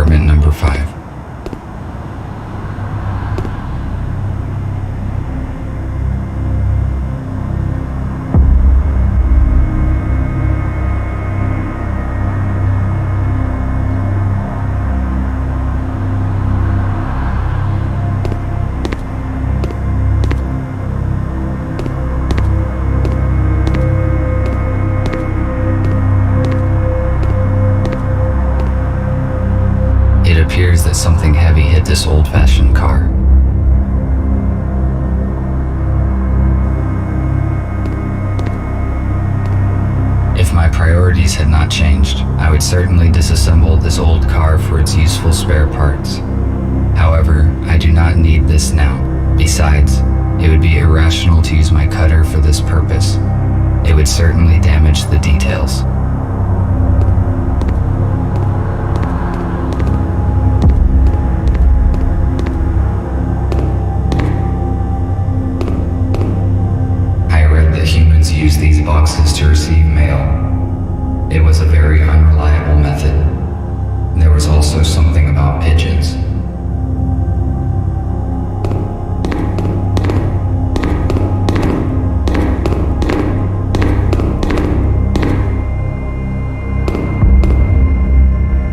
apartment number 5. It appears that something heavy hit this old-fashioned car. If my priorities had not changed, I would certainly disassemble this old car for its useful spare parts. However, I do not need this now. Besides, it would be irrational to use my cutter for this purpose. It would certainly damage the details. Humans use these boxes to receive mail. It was a very unreliable method. There was also something about pigeons.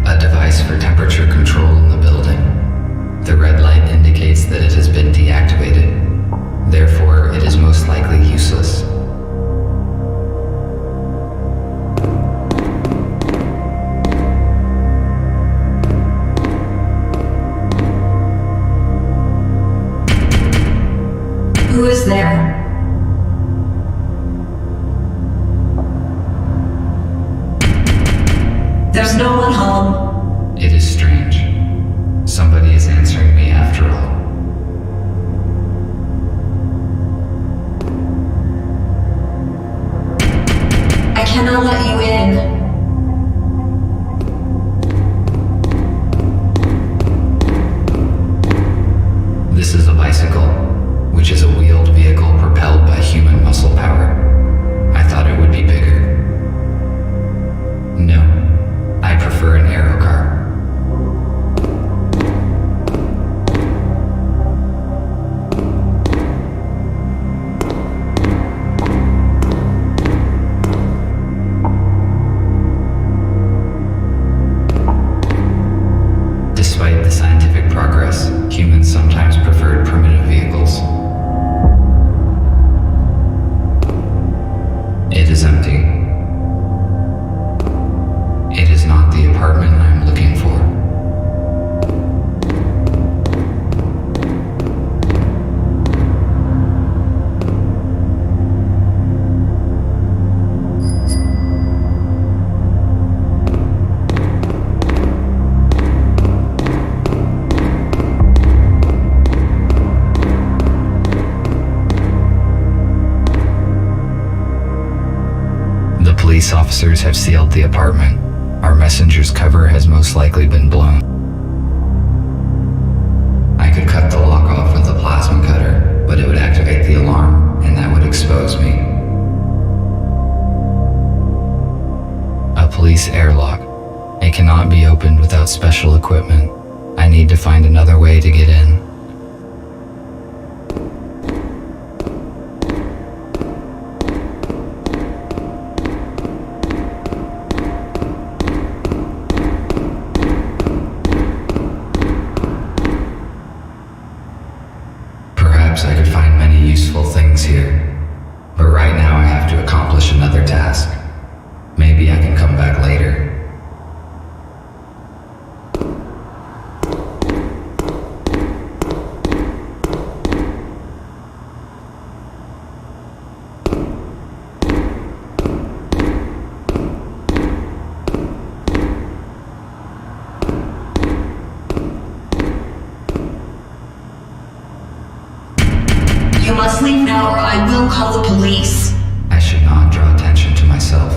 A device for temperature control in the building. The red light indicates that it has been deactivated. Therefore, it is most likely useless. Who is there? There's no one home. It is strange. Somebody is answering me after all. I cannot let you in. This is a bicycle, which is a wheeled vehicle propelled by human muscle power. I thought it would be bigger. No, I prefer an aero car. Despite the scientific progress, humans sometimes preferred primitive vehicles. It is empty. It is not the apartment I'm looking for. The police officers have sealed the apartment. Our messenger's cover has most likely been blown. I could cut the lock off with a plasma cutter, but it would activate the alarm, and that would expose me. A police airlock. It cannot be opened without special equipment. I need to find another way to get in. Perhaps I could find many useful things here, but right now I have to accomplish another task. Maybe I can come back later. You must leave now or I will call the police. I should not draw attention to myself.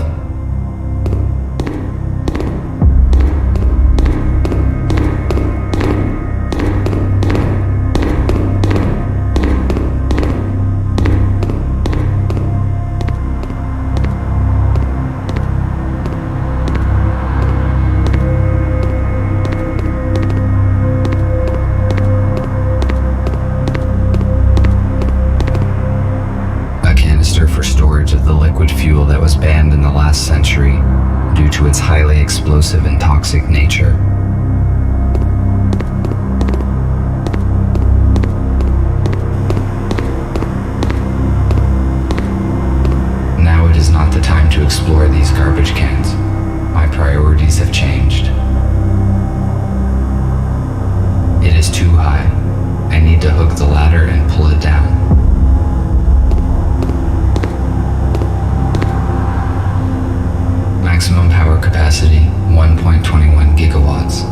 to its highly explosive and toxic nature. Now it is not the time to explore these garbage cans. My priorities have changed. It is too high. I need to hook the ladder and pull it down. Maximum power capacity, 1.21 gigawatts.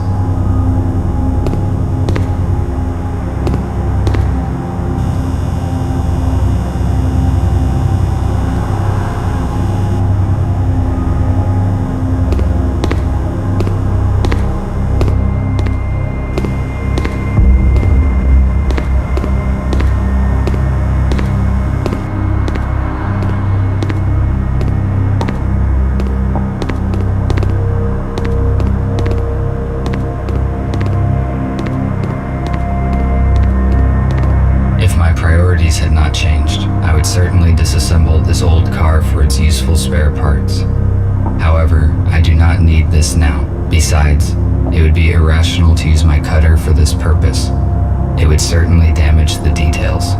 Had not changed, I would certainly disassemble this old car for its useful spare parts. However, I do not need this now. Besides, it would be irrational to use my cutter for this purpose. It would certainly damage the details.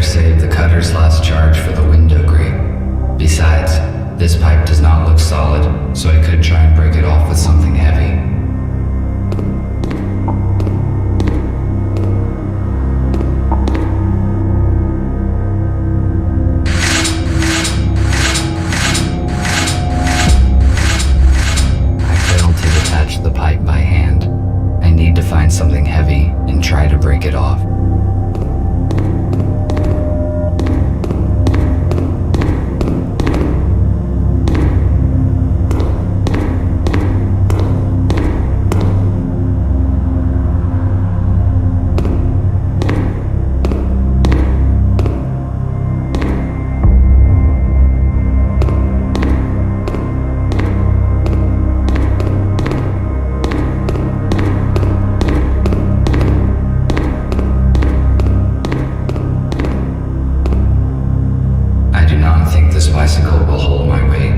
Save the cutter's last charge for the window grate. Besides, this pipe does not look solid, so I could try and break it off with something heavy. I failed to detach the pipe by hand. I need to find something heavy and try to break it off. This bicycle will hold my weight.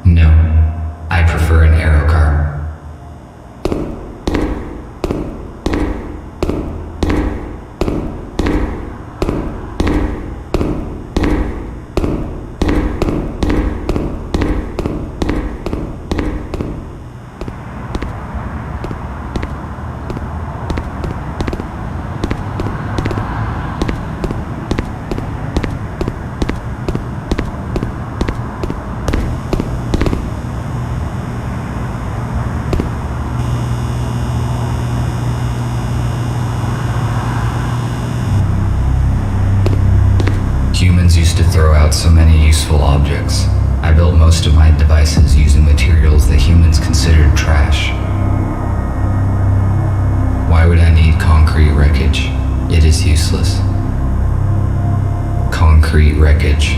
No, I prefer an aero car. Humans used to throw out so many useful objects. I built most of my devices using materials that humans considered trash. Why would I need concrete wreckage? It is useless. Concrete wreckage.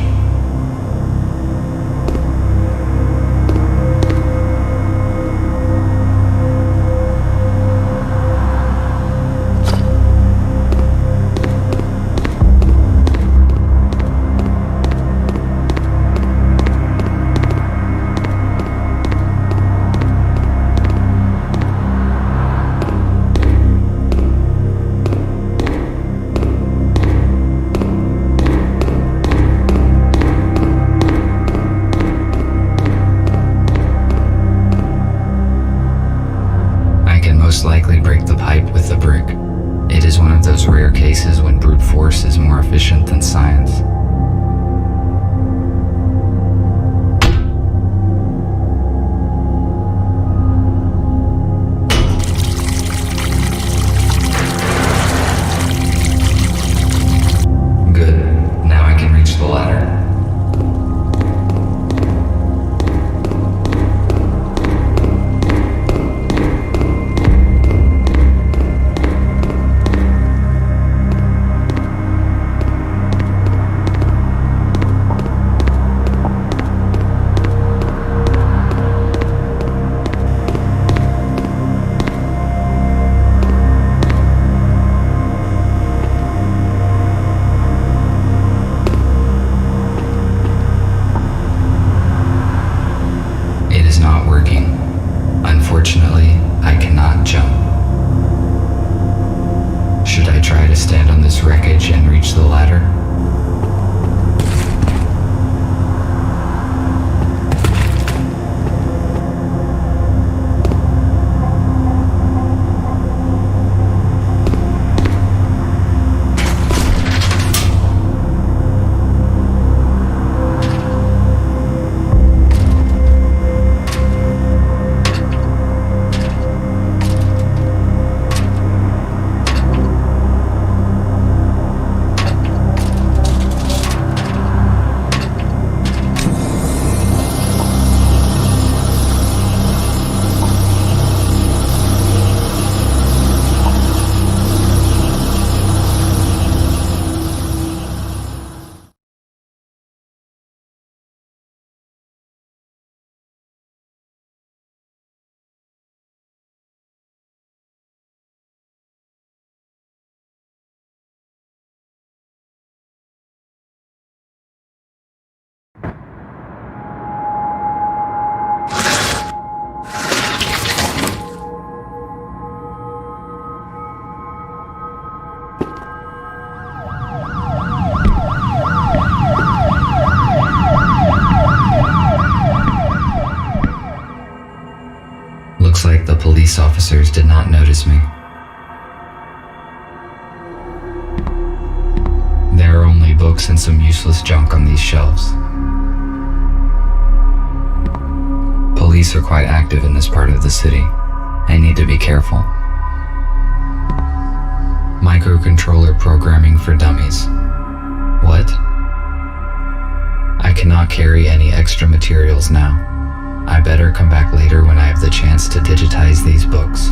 efficient than science. Good. Now I can reach the ladder. It is not working. Unfortunately, I cannot jump. Should I try to stand on this wreckage and reach the ladder? Looks like the police officers did not notice me. There are only books and some useless junk on these shelves. Police are quite active in this part of the city. I need to be careful. Microcontroller programming for dummies. What? I cannot carry any extra materials now. I better come back later when I have the chance to digitize these books.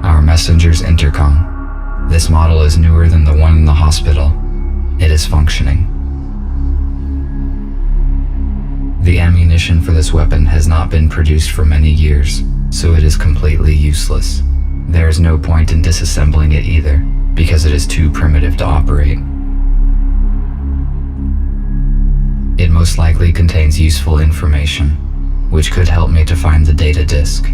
Our messenger's intercom. This model is newer than the one in the hospital. It is functioning. The ammunition for this weapon has not been produced for many years, so it is completely useless. There is no point in disassembling it either, because it is too primitive to operate. It most likely contains useful information, which could help me to find the data disk.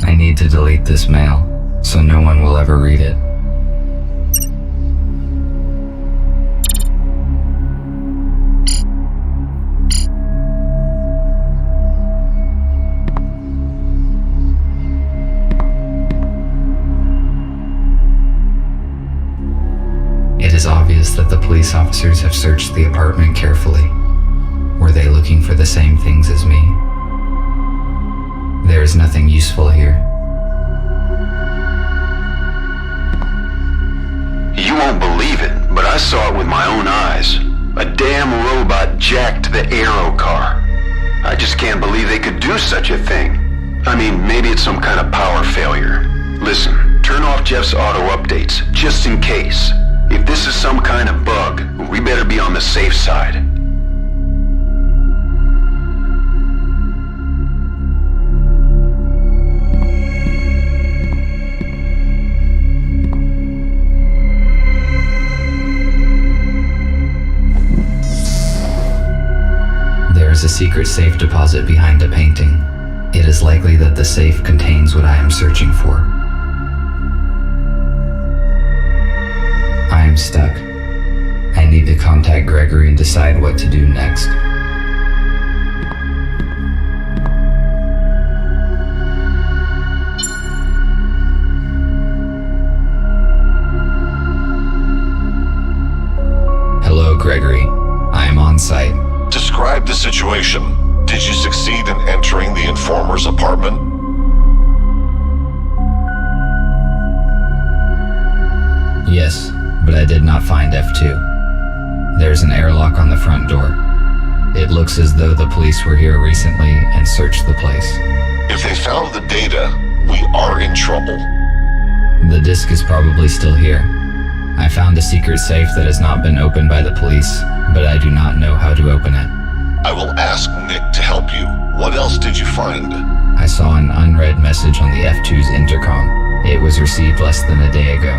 I need to delete this mail, so no one will ever read it. It is obvious that the police officers have searched the apartment carefully. Were they looking for the same things as me? There is nothing useful here. You won't believe it, but I saw it with my own eyes. A damn robot jacked the Aero car. I just can't believe they could do such a thing. I mean, maybe it's some kind of power failure. Listen, turn off Jeff's auto updates, just in case. If this is some kind of bug, we better be on the safe side. secret safe deposit behind a painting. It is likely that the safe contains what I am searching for. I am stuck. I need to contact Gregory and decide what to do next. Hello, Gregory. I am on site. Describe the situation. Did you succeed in entering the informer's apartment? Yes, but I did not find F2. There's an airlock on the front door. It looks as though the police were here recently and searched the place. If they found the data, we are in trouble. The disk is probably still here. I found a secret safe that has not been opened by the police, but I do not know how to open it. I will ask Nick to help you. What else did you find? I saw an unread message on the F2's intercom. It was received less than a day ago,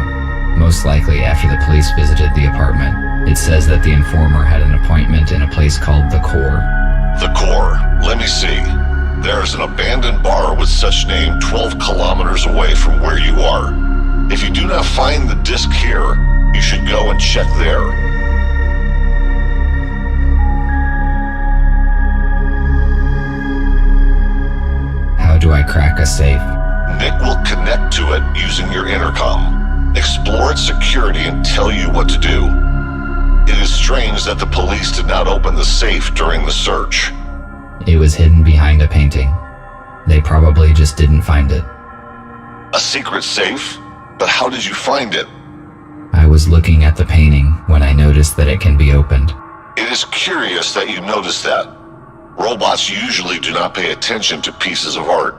most likely after the police visited the apartment. It says that the informer had an appointment in a place called The Core. The Core. Let me see. There is an abandoned bar with such name 12 kilometers away from where you are. If you do not find the disc here, you should go and check there. How do I crack a safe? Nick will connect to it using your intercom, explore its security, and tell you what to do. It is strange that the police did not open the safe during the search. It was hidden behind a painting. They probably just didn't find it. A secret safe? But how did you find it? I was looking at the painting when I noticed that it can be opened. It is curious that you noticed that. Robots usually do not pay attention to pieces of art.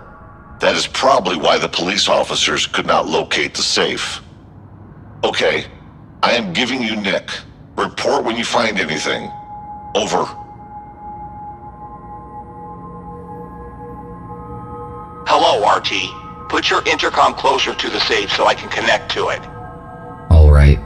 That is probably why the police officers could not locate the safe. Okay, I am giving you Nick. Report when you find anything. Over. Hello, RT. Put your intercom closer to the safe so I can connect to it. All right.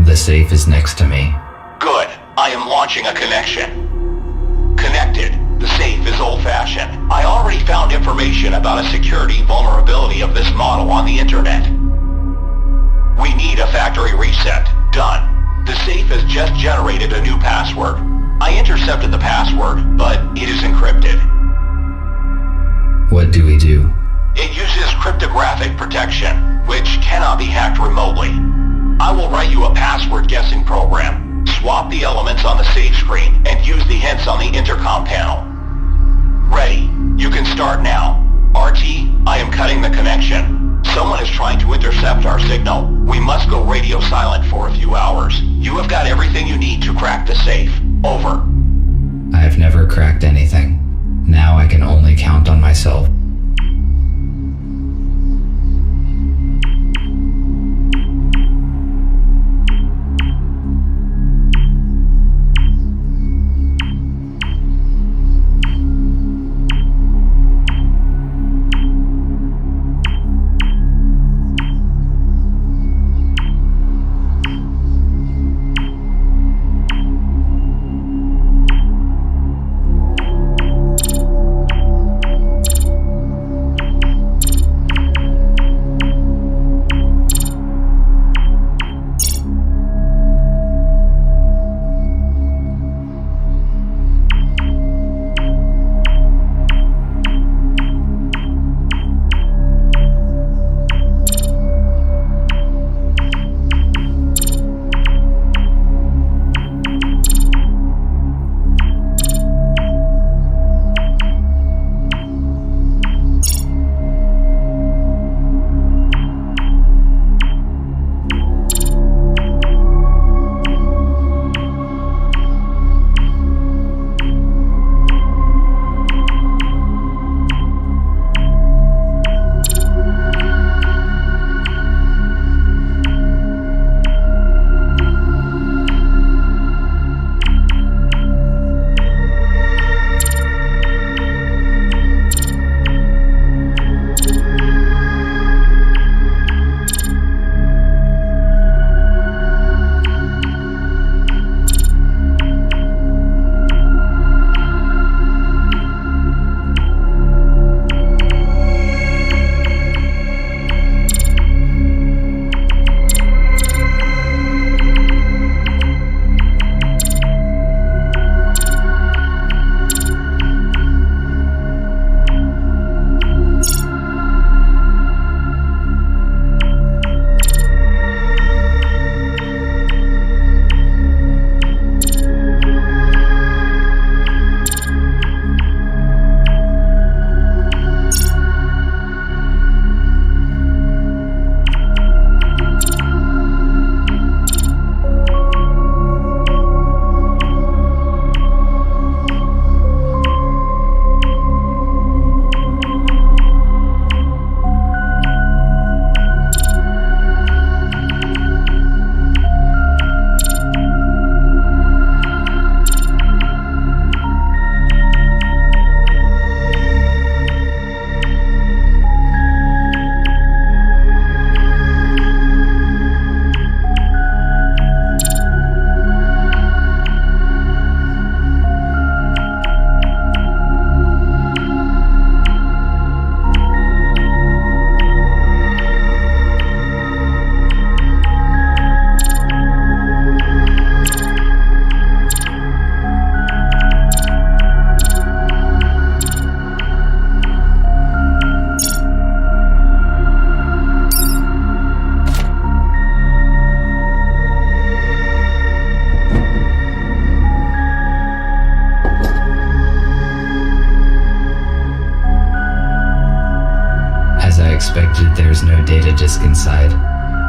The safe is next to me. Good. I am launching a connection. Connected. The safe is old-fashioned. I already found information about a security vulnerability of this model on the internet. We need a factory reset. Done. The safe has just generated a new password. I intercepted the password, but it is encrypted. What do we do? It uses cryptographic protection, which cannot be hacked remotely. I will write you a password guessing program. Swap the elements on the save screen and use the hints on the intercom panel. Ready. You can start now. RT, I am cutting the connection. Someone is trying to intercept our signal. We must go radio silent for a few hours. You have got everything you need to crack the safe. Over. I have never cracked anything. Now I can only count on myself.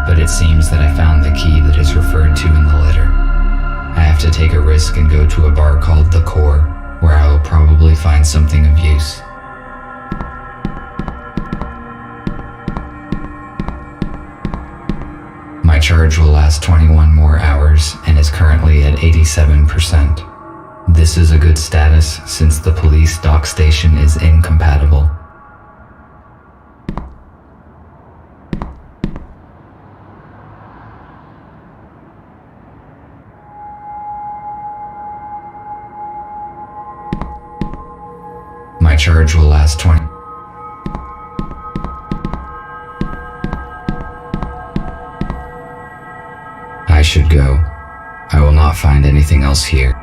but it seems that I found the key that is referred to in the letter. I have to take a risk and go to a bar called The Core, where I will probably find something of use. My charge will last 21 more hours and is currently at 87%. This is a good status since the police dock station is incompatible. My charge will last 20. I should go. I will not find anything else here.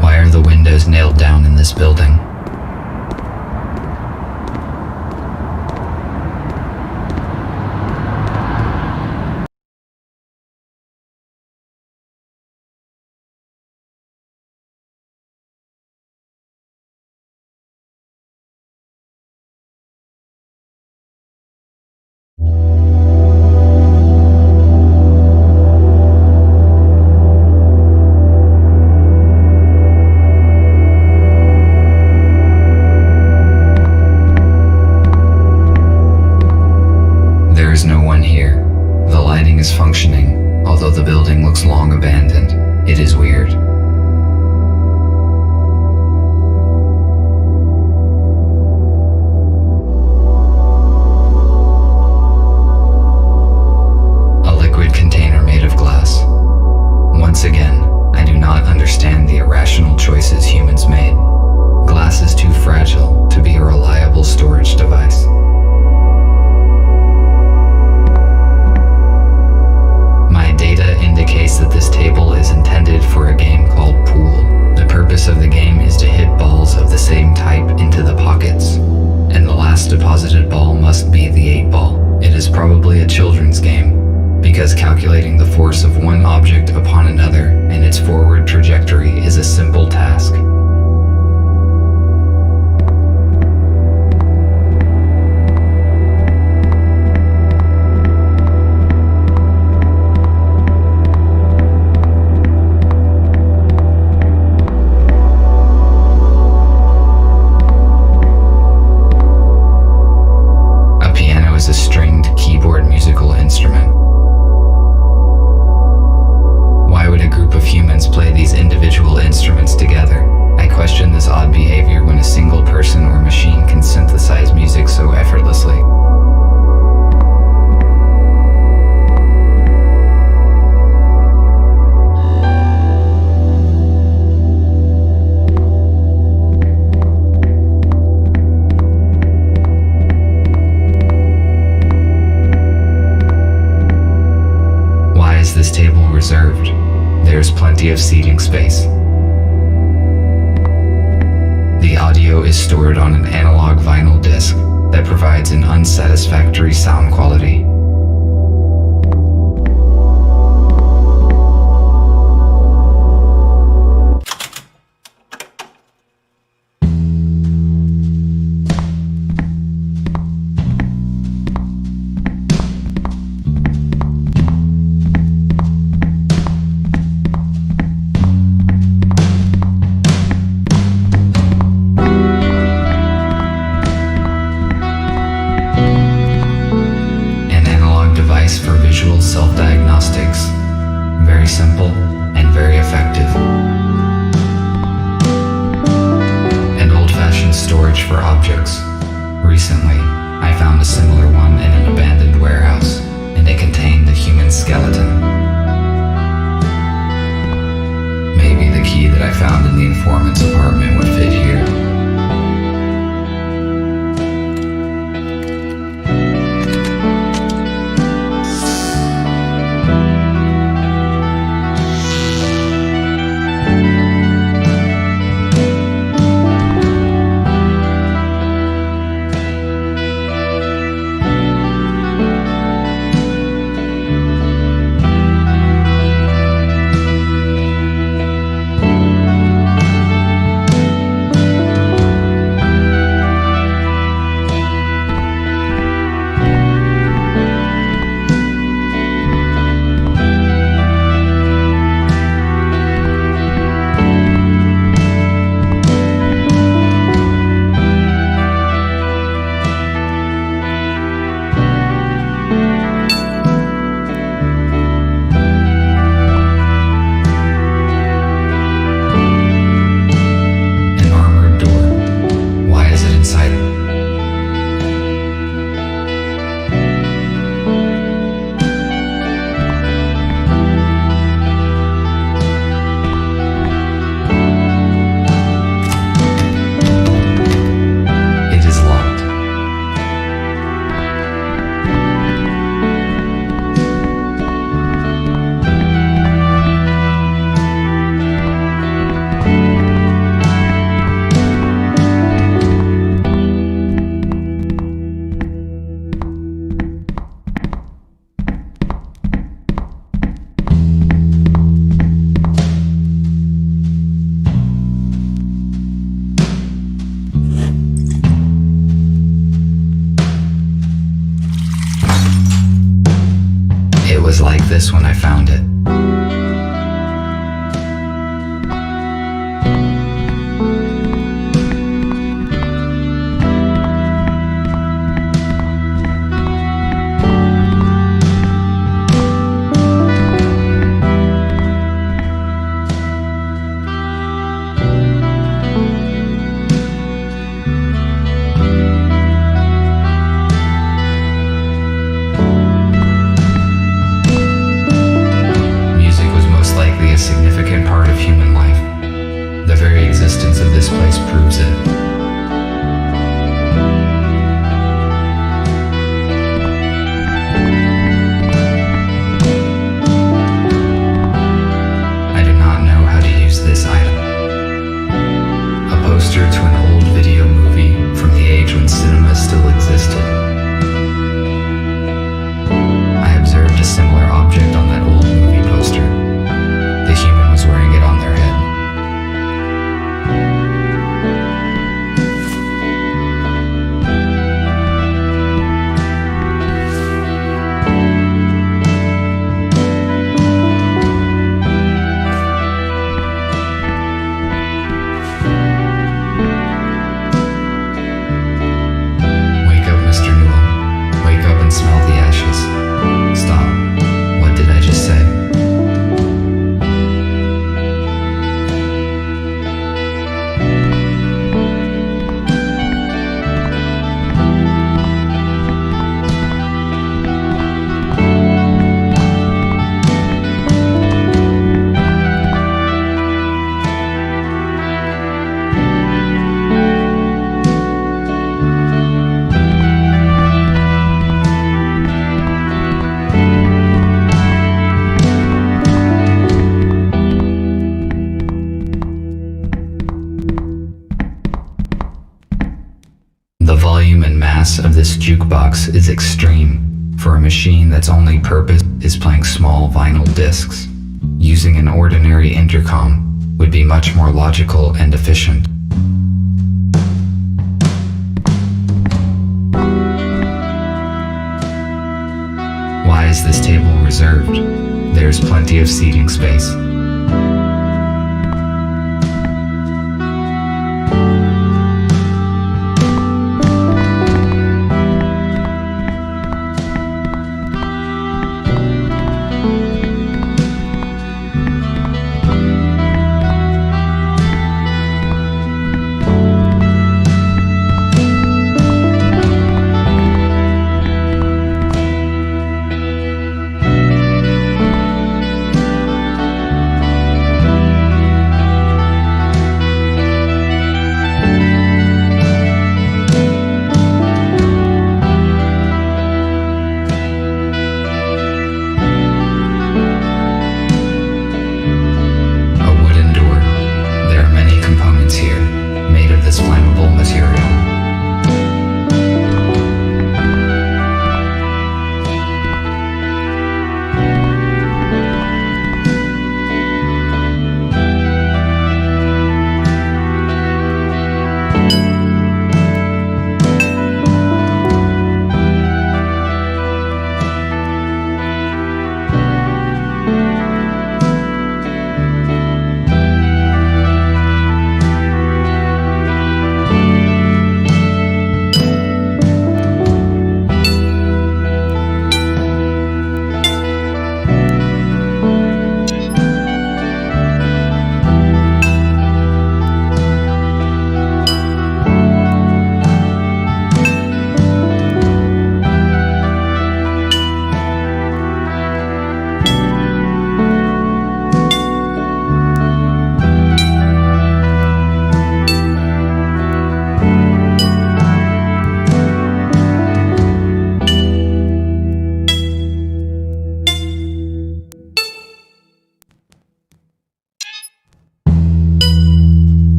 Why are the windows nailed down in this building? There is no one here. The lighting is functioning, although the building looks long abandoned. It is weird. A liquid container made of glass. Once again, I do not understand the irrational choices humans made. Glass is too fragile to be a reliable storage device. Indicates that this table is intended for a game called Pool. The purpose of the game is to hit balls of the same type into the pockets, and the last deposited ball must be the 8 ball. It is probably a children's game, because calculating the force of one object upon another and its forward trajectory is a simple task. A stringed keyboard musical instrument. Why would a group of humans play these individual instruments together? I question this odd behavior when a single person or machine can synthesize music so effortlessly. This table reserved. There's plenty of seating space. The audio is stored on an analog vinyl disc that provides an unsatisfactory sound quality. For visual self-diagnostics. Very simple and very effective. And old-fashioned storage for objects. Recently, I found a similar one in an abandoned warehouse, and it contained a human skeleton. Maybe the key that I found in the informant's apartment would fit here. this when I found it. A significant part of human life. The very existence of this place proves it. I do not know how to use this item. A poster to an old video movie from the age when cinema still existed. I observed a similar object on that old movie poster. The human was wearing it on their head. Wake up, Mr. Newell. Wake up and smell the ashes. Stop. What did I just say? The volume and mass of this jukebox is extreme for a machine that's only purpose is playing small vinyl discs. Using an ordinary intercom would be much more logical and efficient. Why is this table reserved? There's plenty of seating space.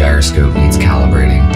gyroscope needs calibrating.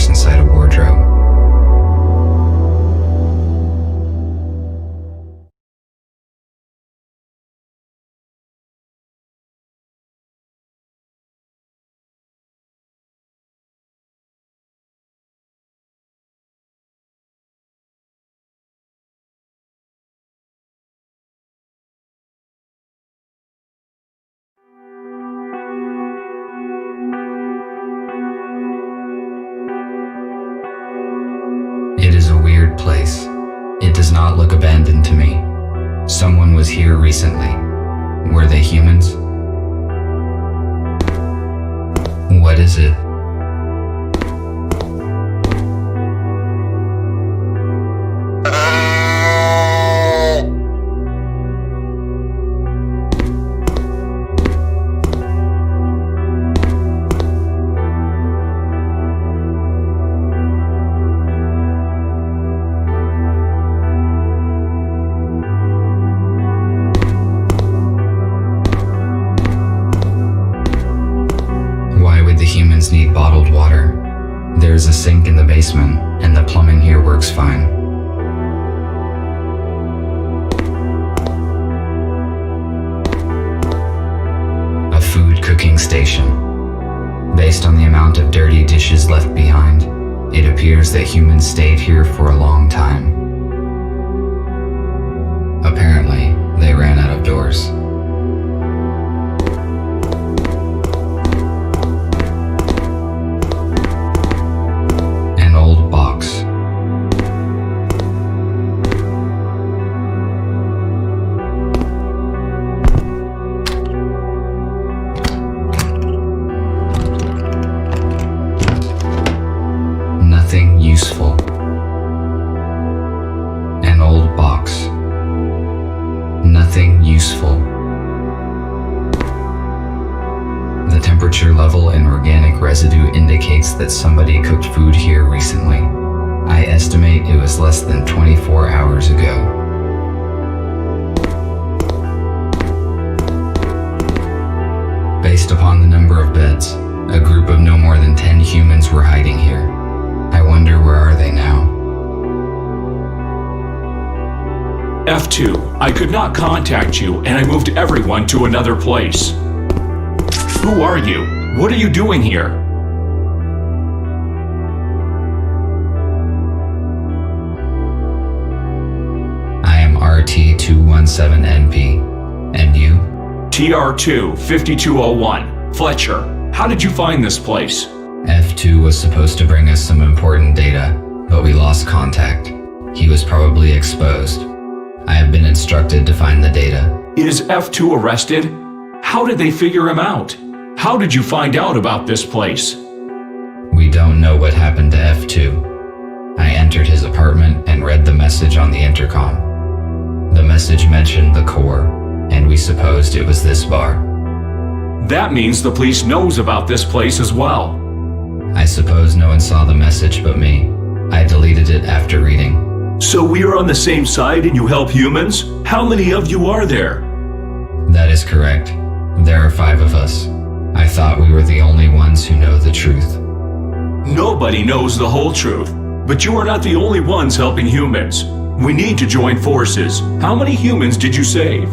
Inside a wardrobe. It is a weird place. It does not look abandoned to me. Someone was here recently. Were they humans? What is it? Humans need bottled water. There's a sink in the basement, and the plumbing here works fine. A food cooking station. Based on the amount of dirty dishes left behind, it appears that humans stayed here for a long time. Apparently, they ran out of doors. Nothing useful. An old box. Nothing useful. The temperature level in organic residue indicates that somebody cooked food here recently. I estimate it was less than 24 hours ago. Based upon the number of beds, a group of no more than 10 humans were hiding here. I wonder where are they now? F2, I could not contact you and I moved everyone to another place. Who are you? What are you doing here? I am RT217NP. And you? TR2 5201. Fletcher, how did you find this place? F2 was supposed to bring us some important data, but we lost contact. He was probably exposed. I have been instructed to find the data. Is F2 arrested? How did they figure him out? How did you find out about this place? We don't know what happened to F2. I entered his apartment and read the message on the intercom. The message mentioned the core, and we supposed it was this bar. That means the police knows about this place as well. I suppose no one saw the message but me. I deleted it after reading. So we are on the same side and you help humans? How many of you are there? That is correct. There are 5 of us. I thought we were the only ones who know the truth. Nobody knows the whole truth, but you are not the only ones helping humans. We need to join forces. How many humans did you save?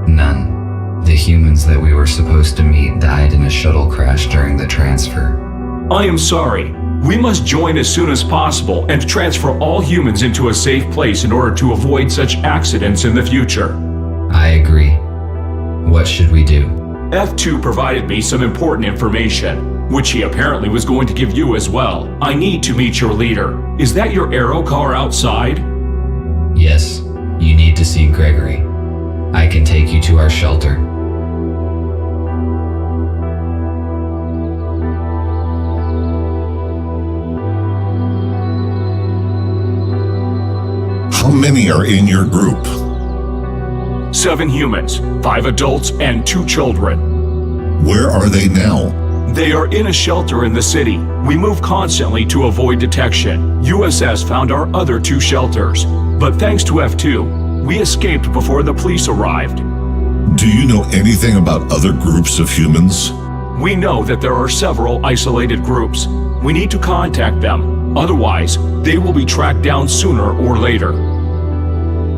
None. The humans that we were supposed to meet died in a shuttle crash during the transfer. I am sorry. We must join as soon as possible and transfer all humans into a safe place in order to avoid such accidents in the future. I agree. What should we do? F2 provided me some important information, which he apparently was going to give you as well. I need to meet your leader. Is that your aero car outside? Yes, you need to see Gregory. I can take you to our shelter. How many are in your group? 7 humans, 5 adults, and 2 children. Where are they now? They are in a shelter in the city. We move constantly to avoid detection. USS found our other 2 shelters, but thanks to F2, we escaped before the police arrived. Do you know anything about other groups of humans? We know that there are several isolated groups. We need to contact them, otherwise they will be tracked down sooner or later.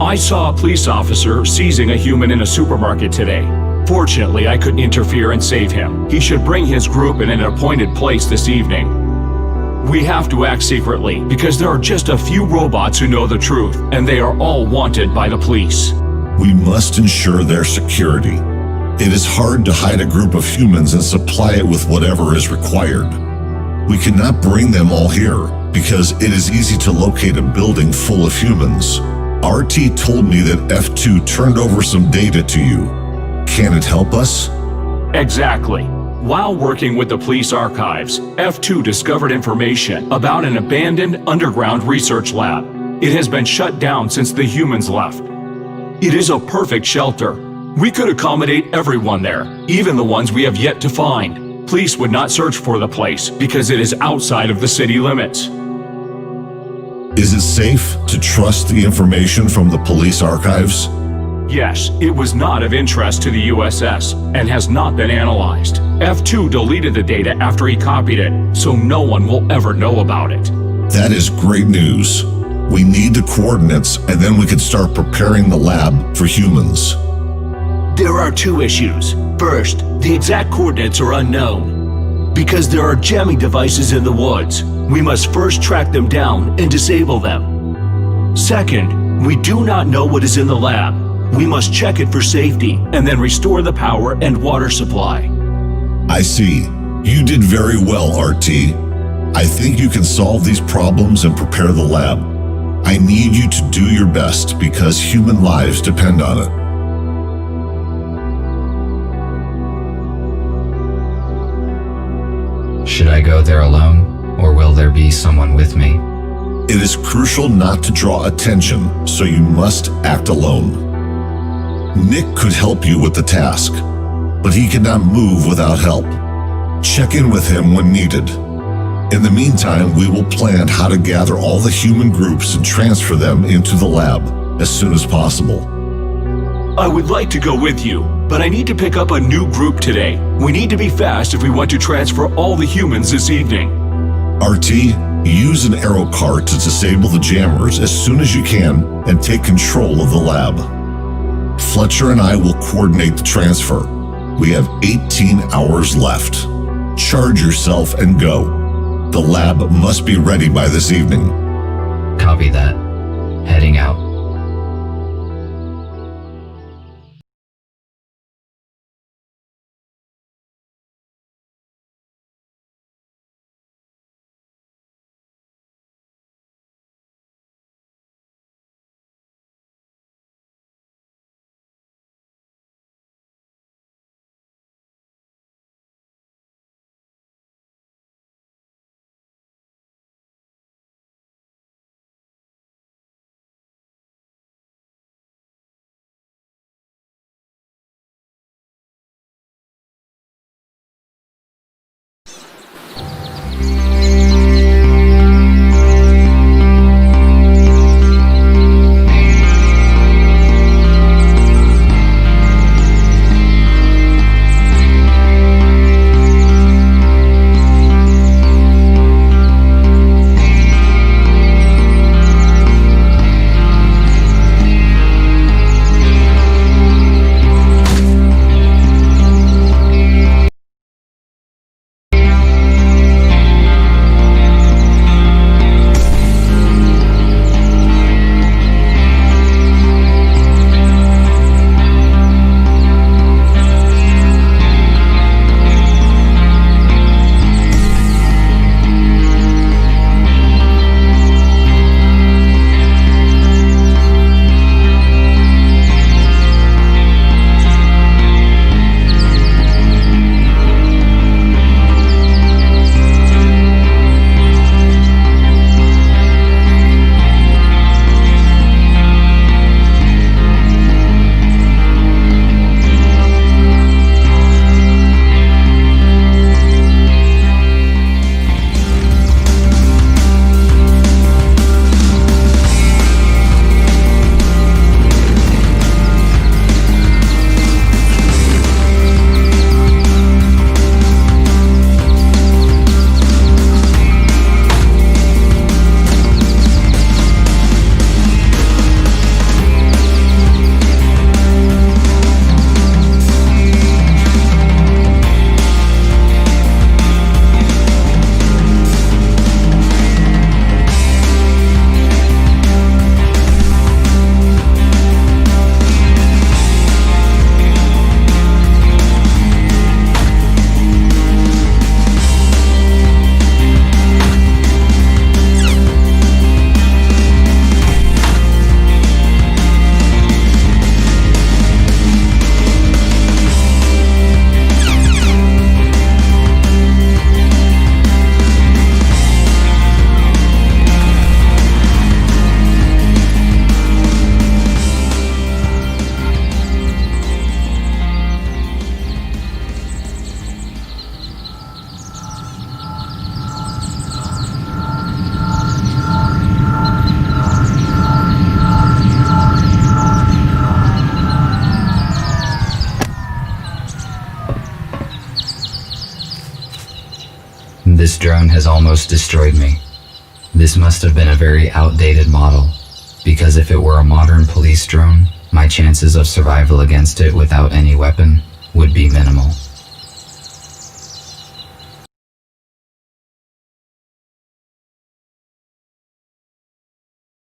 I saw a police officer seizing a human in a supermarket today. Fortunately, I couldn't interfere and save him. He should bring his group in an appointed place this evening. We have to act secretly because there are just a few robots who know the truth, and they are all wanted by the police. We must ensure their security. It is hard to hide a group of humans and supply it with whatever is required. We cannot bring them all here because it is easy to locate a building full of humans. RT told me that F2 turned over some data to you. Can it help us? Exactly. While working with the police archives, F2 discovered information about an abandoned underground research lab. It has been shut down since the humans left. It is a perfect shelter. We could accommodate everyone there, even the ones we have yet to find. Police would not search for the place because it is outside of the city limits. Is it safe to trust the information from the police archives? Yes, it was not of interest to the USS and has not been analyzed. F2 deleted the data after he copied it, so no one will ever know about it. That is great news. We need the coordinates and then we can start preparing the lab for humans. There are 2 issues. First, the exact coordinates are unknown. Because there are jamming devices in the woods, we must first track them down and disable them. Second, we do not know what is in the lab. We must check it for safety and then restore the power and water supply. I see. You did very well, RT. I think you can solve these problems and prepare the lab. I need you to do your best because human lives depend on it. Should I go there alone, or will there be someone with me? It is crucial not to draw attention, so you must act alone. Nick could help you with the task, but he cannot move without help. Check in with him when needed. In the meantime, we will plan how to gather all the human groups and transfer them into the lab as soon as possible. I would like to go with you, but I need to pick up a new group today. We need to be fast if we want to transfer all the humans this evening. RT, use an aero car to disable the jammers as soon as you can and take control of the lab. Fletcher and I will coordinate the transfer. We have 18 hours left. Charge yourself and go. The lab must be ready by this evening. Copy that. Heading out. This drone has almost destroyed me. This must have been a very outdated model, because if it were a modern police drone, my chances of survival against it without any weapon would be minimal.